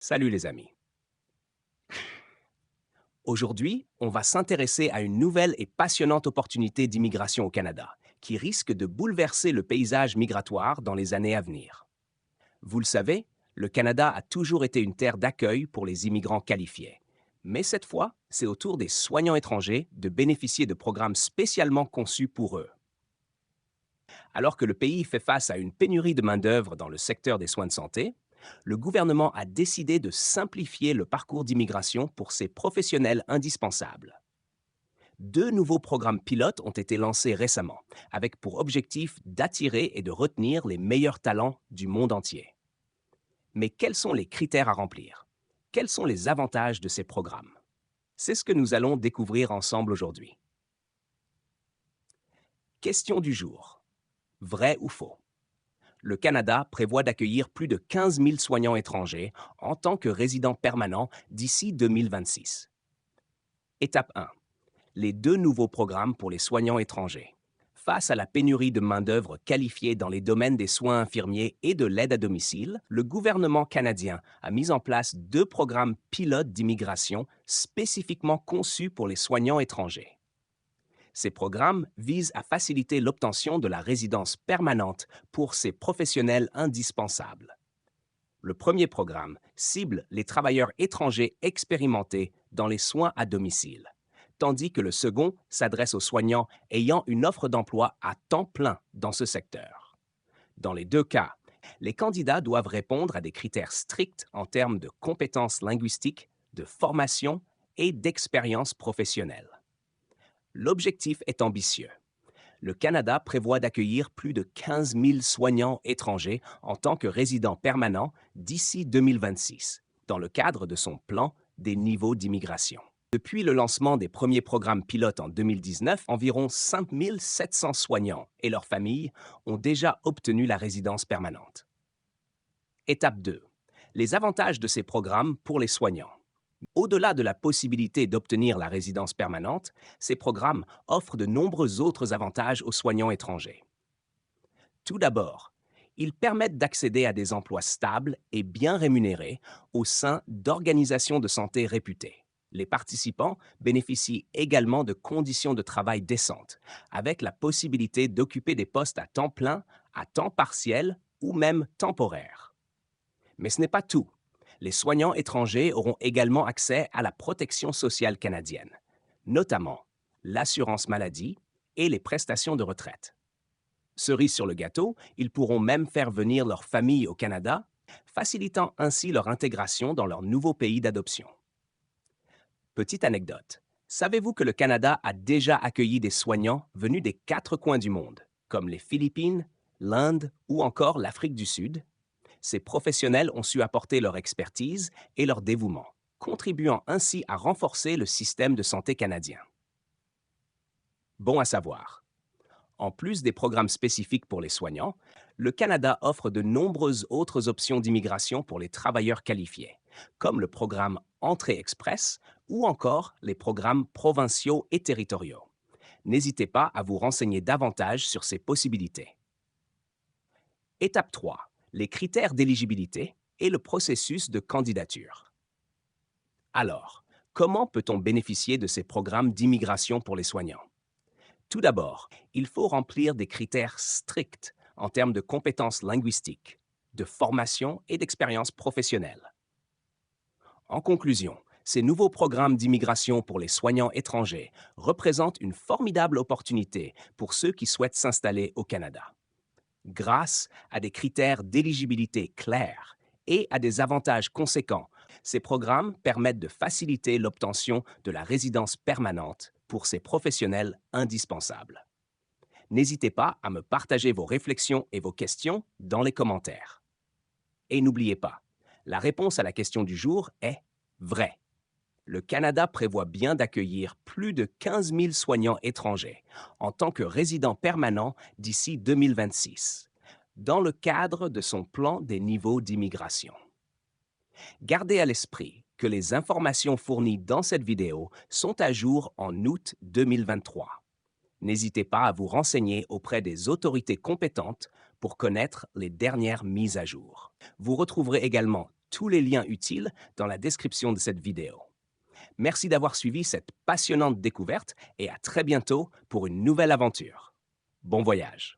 Salut les amis. Aujourd'hui, on va s'intéresser à une nouvelle et passionnante opportunité d'immigration au Canada, qui risque de bouleverser le paysage migratoire dans les années à venir. Vous le savez, le Canada a toujours été une terre d'accueil pour les immigrants qualifiés. Mais cette fois, c'est au tour des soignants étrangers de bénéficier de programmes spécialement conçus pour eux. Alors que le pays fait face à une pénurie de main-d'œuvre dans le secteur des soins de santé, le gouvernement a décidé de simplifier le parcours d'immigration pour ces professionnels indispensables. Deux nouveaux programmes pilotes ont été lancés récemment, avec pour objectif d'attirer et de retenir les meilleurs talents du monde entier. Mais quels sont les critères à remplir? Quels sont les avantages de ces programmes? C'est ce que nous allons découvrir ensemble aujourd'hui. Question du jour. Vrai ou faux? Le Canada prévoit d'accueillir plus de 15 000 soignants étrangers en tant que résidents permanents d'ici 2026. Étape 1. Les deux nouveaux programmes pour les soignants étrangers. Face à la pénurie de main-d'œuvre qualifiée dans les domaines des soins infirmiers et de l'aide à domicile, le gouvernement canadien a mis en place deux programmes pilotes d'immigration spécifiquement conçus pour les soignants étrangers. Ces programmes visent à faciliter l'obtention de la résidence permanente pour ces professionnels indispensables. Le premier programme cible les travailleurs étrangers expérimentés dans les soins à domicile, tandis que le second s'adresse aux soignants ayant une offre d'emploi à temps plein dans ce secteur. Dans les deux cas, les candidats doivent répondre à des critères stricts en termes de compétences linguistiques, de formation et d'expérience professionnelle. L'objectif est ambitieux. Le Canada prévoit d'accueillir plus de 15 000 soignants étrangers en tant que résidents permanents d'ici 2026, dans le cadre de son plan des niveaux d'immigration. Depuis le lancement des premiers programmes pilotes en 2019, environ 5 700 soignants et leurs familles ont déjà obtenu la résidence permanente. Étape 2. Les avantages de ces programmes pour les soignants. Au-delà de la possibilité d'obtenir la résidence permanente, ces programmes offrent de nombreux autres avantages aux soignants étrangers. Tout d'abord, ils permettent d'accéder à des emplois stables et bien rémunérés au sein d'organisations de santé réputées. Les participants bénéficient également de conditions de travail décentes, avec la possibilité d'occuper des postes à temps plein, à temps partiel ou même temporaire. Mais ce n'est pas tout. Les soignants étrangers auront également accès à la protection sociale canadienne, notamment l'assurance maladie et les prestations de retraite. Cerise sur le gâteau, ils pourront même faire venir leur famille au Canada, facilitant ainsi leur intégration dans leur nouveau pays d'adoption. Petite anecdote. Savez-vous que le Canada a déjà accueilli des soignants venus des quatre coins du monde, comme les Philippines, l'Inde ou encore l'Afrique du Sud? Ces professionnels ont su apporter leur expertise et leur dévouement, contribuant ainsi à renforcer le système de santé canadien. Bon à savoir. En plus des programmes spécifiques pour les soignants, le Canada offre de nombreuses autres options d'immigration pour les travailleurs qualifiés, comme le programme Entrée Express ou encore les programmes provinciaux et territoriaux. N'hésitez pas à vous renseigner davantage sur ces possibilités. Étape 3. Les critères d'éligibilité et le processus de candidature. Alors, comment peut-on bénéficier de ces programmes d'immigration pour les soignants? Tout d'abord, il faut remplir des critères stricts en termes de compétences linguistiques, de formation et d'expérience professionnelle. En conclusion, ces nouveaux programmes d'immigration pour les soignants étrangers représentent une formidable opportunité pour ceux qui souhaitent s'installer au Canada. Grâce à des critères d'éligibilité clairs et à des avantages conséquents, ces programmes permettent de faciliter l'obtention de la résidence permanente pour ces professionnels indispensables. N'hésitez pas à me partager vos réflexions et vos questions dans les commentaires. Et n'oubliez pas, la réponse à la question du jour est vrai. Le Canada prévoit bien d'accueillir plus de 15 000 soignants étrangers en tant que résidents permanents d'ici 2026, dans le cadre de son plan des niveaux d'immigration. Gardez à l'esprit que les informations fournies dans cette vidéo sont à jour en août 2023. N'hésitez pas à vous renseigner auprès des autorités compétentes pour connaître les dernières mises à jour. Vous retrouverez également tous les liens utiles dans la description de cette vidéo. Merci d'avoir suivi cette passionnante découverte et à très bientôt pour une nouvelle aventure. Bon voyage!